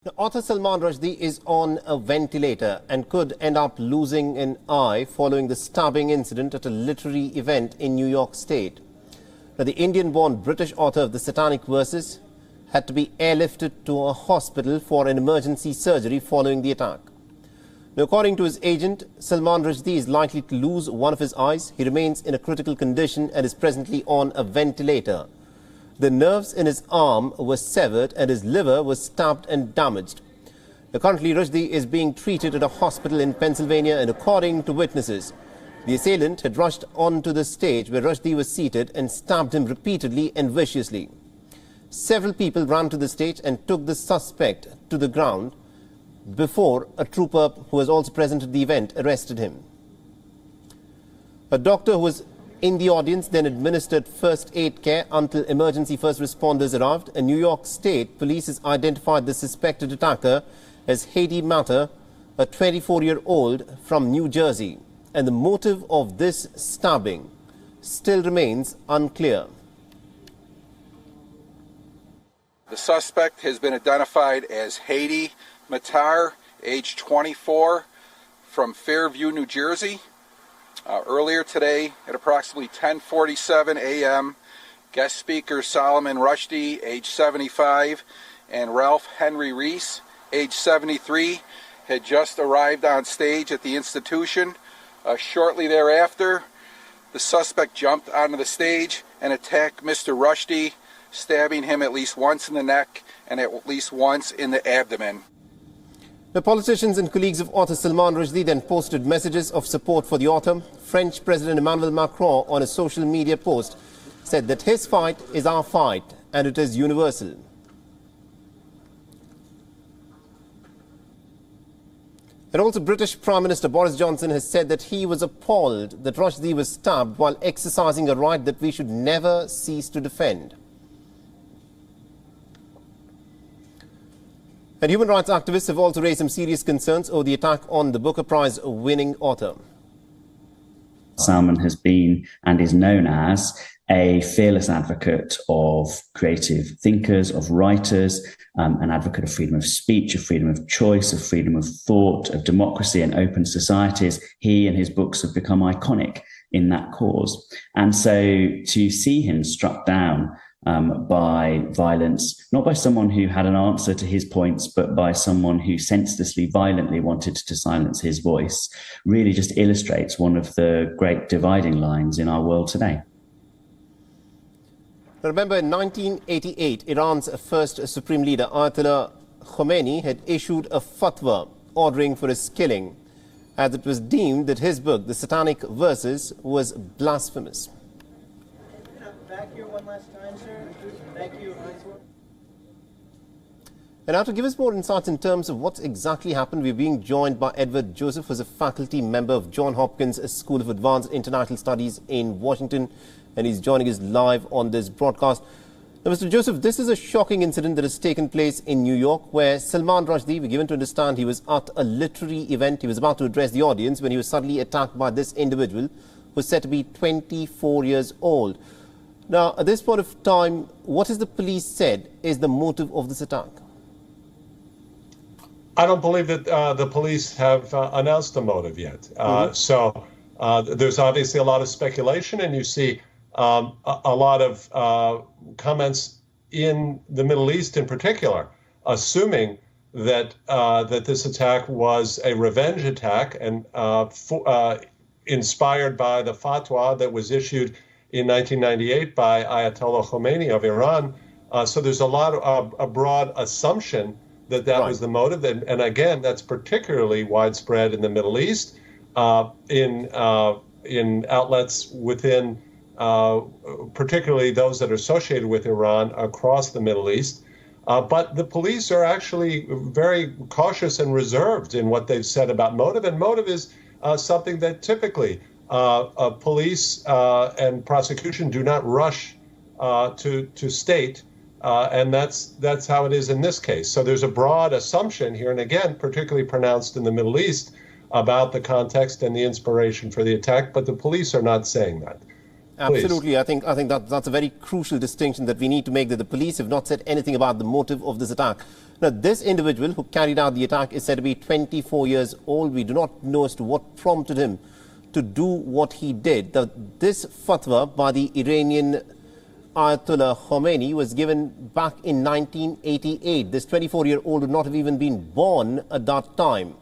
Now, Author Salman Rushdie is on a ventilator and could end up losing an eye following the stabbing incident at a literary event in New York State. Now, the Indian-born British author of the Satanic Verses had to be airlifted to a hospital for an emergency surgery following the attack. Now, according to his agent, Salman Rushdie is likely to lose one of his eyes. He remains in a critical condition and is presently on a ventilator. The nerves in his arm were severed and his liver was stabbed and damaged. Now, currently, Rushdie is being treated at a hospital in Pennsylvania, and according to witnesses, the assailant had rushed onto the stage where Rushdie was seated and stabbed him repeatedly and viciously. Several people ran to the stage and took the suspect to the ground before a trooper who was also present at the event arrested him. A doctor who was in the audience then administered first aid care until emergency first responders arrived. And New York State police has identified the suspected attacker as Haiti Matter, a 24-year-old from New Jersey. And the motive of this stabbing still remains unclear. The suspect has been identified as Haiti Matar, age 24, from Fairview, New Jersey. Earlier today, at approximately 10:47 a.m., guest speaker Salman Rushdie, age 75, and Ralph Henry Reese, age 73, had just arrived on stage at the institution. Shortly thereafter, the suspect jumped onto the stage and attacked Mr. Rushdie, stabbing him at least once in the neck and at least once in the abdomen. The politicians and colleagues of author Salman Rushdie then posted messages of support for the author. French President Emmanuel Macron, on a social media post, said that his fight is our fight and it is universal. And also British Prime Minister Boris Johnson has said that he was appalled that Rushdie was stabbed while exercising a right that we should never cease to defend. And human rights activists have also raised some serious concerns over the attack on the Booker Prize-winning author. Salman has been and is known as a fearless advocate of creative thinkers, of writers, an advocate of freedom of speech, of freedom of choice, of freedom of thought, of democracy and open societies. He and his books have become iconic in that cause. And so to see him struck down by violence, not by someone who had an answer to his points, but by someone who senselessly, violently wanted to silence his voice, really just illustrates one of the great dividing lines in our world today. Remember, in 1988, Iran's first supreme leader, Ayatollah Khomeini, had issued a fatwa ordering for his killing, as it was deemed that his book, The Satanic Verses, was blasphemous. Back here one last time, sir. Thank you. And now to give us more insights in terms of what's exactly happened, we're being joined by Edward Joseph, who's a faculty member of Johns Hopkins School of Advanced International Studies in Washington, and he's joining us live on this broadcast. Now, Mr. Joseph, this is a shocking incident that has taken place in New York, where Salman Rushdie, we're given to understand he was at a literary event. He was about to address the audience when he was suddenly attacked by this individual, who's said to be 24 years old. Now, at this point of time, what has the police said is the motive of this attack? I don't believe that the police have announced a motive yet. So there's obviously a lot of speculation, and you see a lot of comments in the Middle East in particular, assuming that that this attack was a revenge attack and inspired by the fatwa that was issued in 1998 by Ayatollah Khomeini of Iran. So there's a lot of a broad assumption that that was the motive. And again, that's particularly widespread in the Middle East, in outlets within, particularly those that are associated with Iran across the Middle East. But the police are actually very cautious and reserved in what they've said about motive. And motive is something that typically police and prosecution do not rush to state, and that's how it is in this case. So there's a broad assumption here, and again, particularly pronounced in the Middle East, about the context and the inspiration for the attack, but the police are not saying that. Absolutely. I think that's a very crucial distinction that we need to make, that the police have not said anything about the motive of this attack. Now, this individual who carried out the attack is said to be 24 years old. We do not know as to what prompted him to do what he did. This fatwa by the Iranian Ayatollah Khomeini was given back in 1988. This 24-year-old would not have even been born at that time.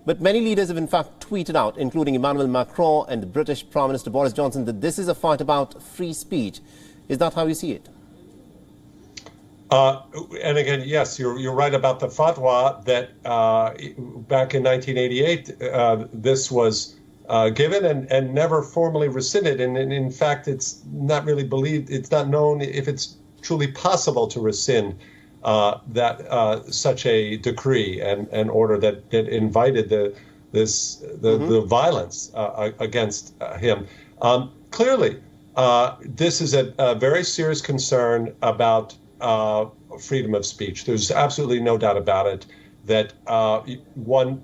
But many leaders have in fact tweeted out, including Emmanuel Macron and the British Prime Minister Boris Johnson, that this is a fight about free speech. Is that how you see it? And again, yes, you're right about the fatwa that back in 1988, this was given and never formally rescinded. And in fact, it's not really believed, it's not known if it's truly possible to rescind such a decree and order that invited the violence against him. Clearly, this is a very serious concern about freedom of speech. There's absolutely no doubt about it that one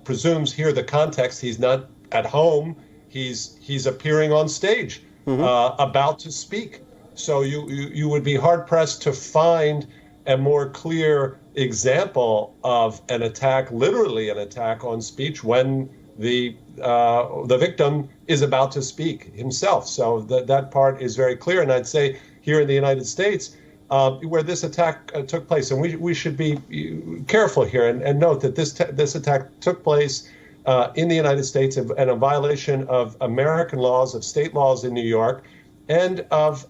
presumes here the context. He's not at home. He's appearing on stage, about to speak. So you would be hard pressed to find a more clear example of an attack, literally an attack on speech, when the victim is about to speak himself. So that part is very clear. And I'd say here in the United States, where this attack took place, and we should be careful here and note that this attack took place in the United States and a violation of American laws, of state laws in New York, and of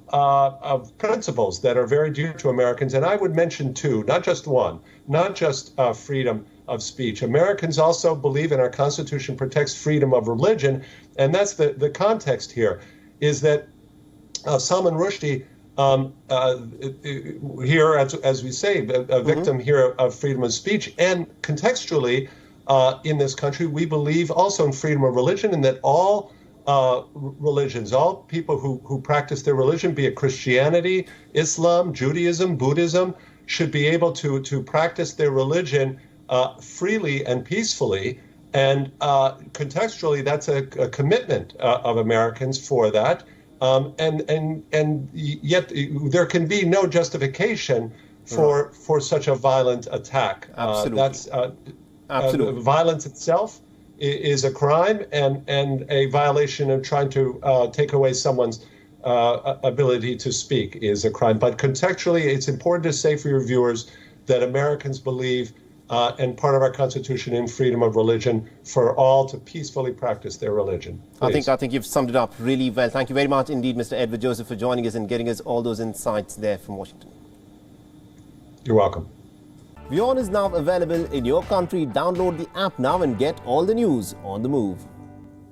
principles that are very dear to Americans. And I would mention two, not just one, not just freedom of speech. Americans also believe, and our Constitution protects freedom of religion, and that's the context here, is that Salman Rushdie, here, as we say, a victim here of freedom of speech, and contextually in this country, we believe also in freedom of religion, and that all religions, all people who practice their religion, be it Christianity, Islam, Judaism, Buddhism, should be able to practice their religion freely and peacefully. And contextually, that's a commitment of Americans for that. And yet there can be no justification for such a violent attack. Absolutely. Absolutely. Violence itself is a crime and a violation of trying to take away someone's ability to speak is a crime. But contextually, it's important to say for your viewers that Americans believe, and part of our Constitution, in freedom of religion for all to peacefully practice their religion. Please. I think you've summed it up really well. Thank you very much indeed, Mr. Edward Joseph, for joining us and getting us all those insights there from Washington. You're welcome. WION is now available in your country. Download the app now and get all the news on the move.